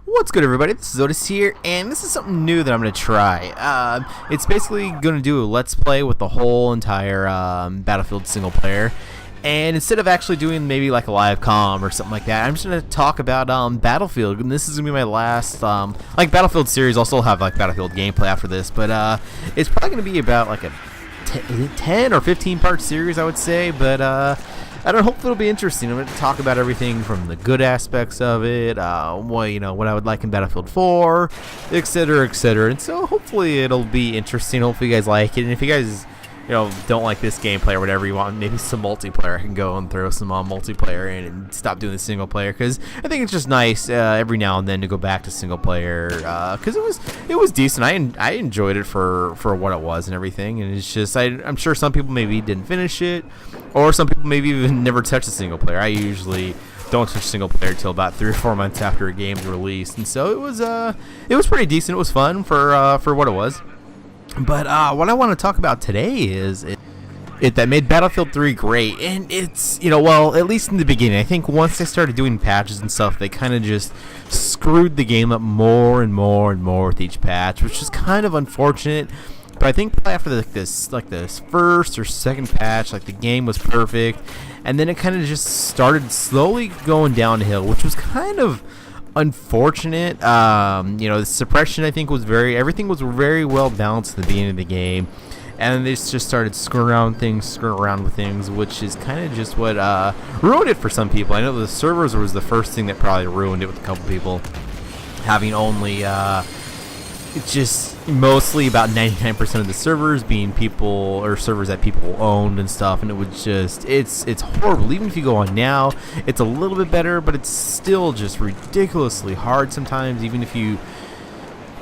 What's good, everybody? This is Otis here, and this is something new that I'm going to try. It's basically going to do a Let's Play with the whole entire Battlefield single player. And instead of actually doing maybe like a live comm or something like that, I'm just going to talk about Battlefield. And this is going to be my last, like Battlefield series. I'll still have like Battlefield gameplay after this, but it's probably going to be about like a 10 or 15 part series, I would say. But I don't know, hopefully it'll be interesting. I'm going to talk about everything from the good aspects of it, what I would like in Battlefield 4, etc., etc. And so hopefully it'll be interesting. Hopefully you guys like it. And if you guys don't like this gameplay or whatever, you want maybe some multiplayer, I can go and throw some multiplayer in and stop doing the single player, because I think it's just nice every now and then to go back to single player, because it was decent. I enjoyed it for what it was and everything, and it's just I'm sure some people maybe didn't finish it, or some people maybe even never touched a single player. I usually don't touch single player until about 3 or 4 months after a game's released, and so it was pretty decent. It was fun for what it was. But what I want to talk about today is it that made Battlefield 3 great, and it's, well, at least in the beginning. I think once they started doing patches and stuff, they kind of just screwed the game up more and more and more with each patch, which is kind of unfortunate. But I think probably after this first or second patch, like, the game was perfect, and then it kind of just started slowly going downhill, which was kind of unfortunate. The suppression, I think, everything was very well balanced at the beginning of the game, and they just started screwing around with things, which is kind of just what ruined it for some people. I know the servers was the first thing that probably ruined it, with a couple people having only it's just mostly about 99% of the servers being people or servers that people owned and stuff, and it was just it's horrible. Even if you go on now, it's a little bit better, but it's still just ridiculously hard sometimes. Even if you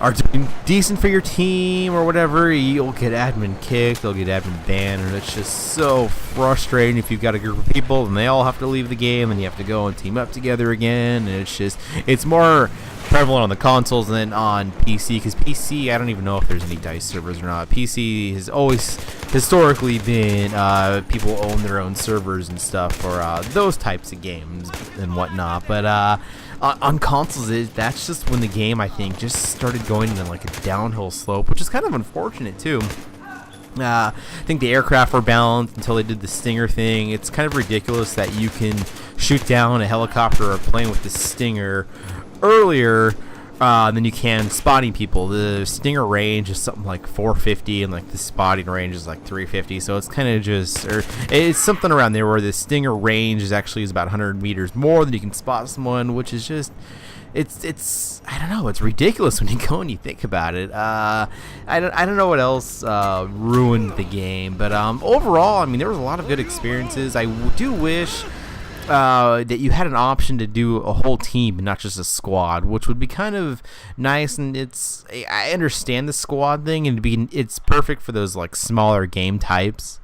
are doing decent for your team or whatever, you'll get admin kicked, they'll get admin banned, and it's just so frustrating. If you've got a group of people and they all have to leave the game, and you have to go and team up together again, and it's more prevalent on the consoles than on PC, because PC, I don't even know if there's any Dayz servers or not. PC has always historically been people own their own servers and stuff for those types of games and whatnot, but on consoles, that's just when the game, I think, just started going in like a downhill slope, which is kind of unfortunate too. I think the aircraft were balanced until they did the Stinger thing. It's kind of ridiculous that you can shoot down a helicopter or a plane with the Stinger earlier than you can spotting people. The Stinger range is something like 450, and like the spotting range is like 350. So it's kind of it's something around there where the Stinger range is about 100 meters more than you can spot someone, which is just it's I don't know, it's ridiculous when you go and you think about it. I don't know what else ruined the game, but overall, I mean, there was a lot of good experiences. I do wish that you had an option to do a whole team and not just a squad, which would be kind of nice. And I understand the squad thing, and it's perfect for those like smaller game types.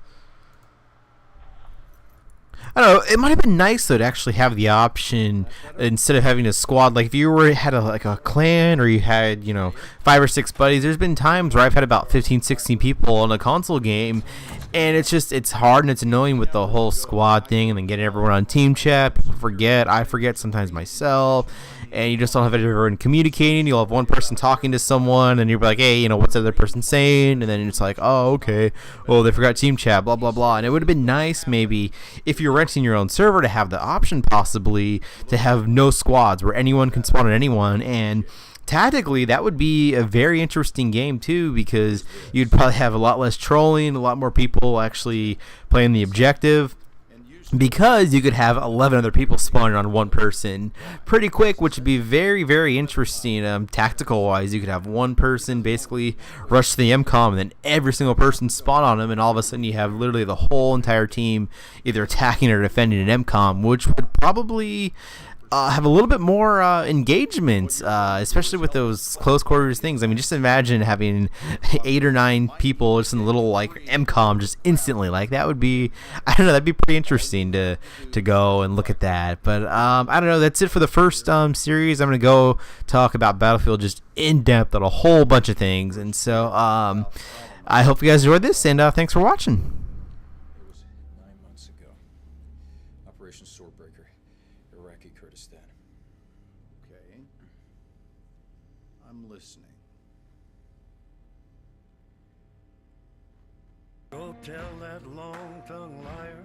I don't know, it might have been nice though to actually have the option, instead of having a squad, like if you had a clan, or you had 5 or 6 buddies. There's been times where I've had about 15, 16 people on a console game, and it's hard and it's annoying with the whole squad thing, and then getting everyone on team chat. I forget sometimes myself, and you just don't have everyone communicating. You'll have one person talking to someone, and you're like, hey, what's the other person saying? And then it's like, oh, okay, well, they forgot team chat, blah, blah, blah. And it would have been nice maybe if you're renting your own server to have the option possibly to have no squads, where anyone can spawn on anyone. And tactically, that would be a very interesting game too, because you'd probably have a lot less trolling, a lot more people actually playing the objective, because you could have 11 other people spawning on one person pretty quick, which would be very, very interesting. Tactical wise, you could have one person basically rush to the MCOM, and then every single person spawn on them, and all of a sudden you have literally the whole entire team either attacking or defending an MCOM, which would probably have a little bit more engagement, especially with those close quarters things. I mean, just imagine having 8 or 9 people just in a little like MCOM just instantly. Like, that would be, I don't know, that'd be pretty interesting to go and look at that. But I don't know, that's it for the first series. I'm gonna go talk about Battlefield just in depth on a whole bunch of things, and so I hope you guys enjoyed this, and thanks for watching. It was 9 months ago. Operation Swordbreaker, Iraqi Kurdistan. Okay. I'm listening. Go tell that long-tongued liar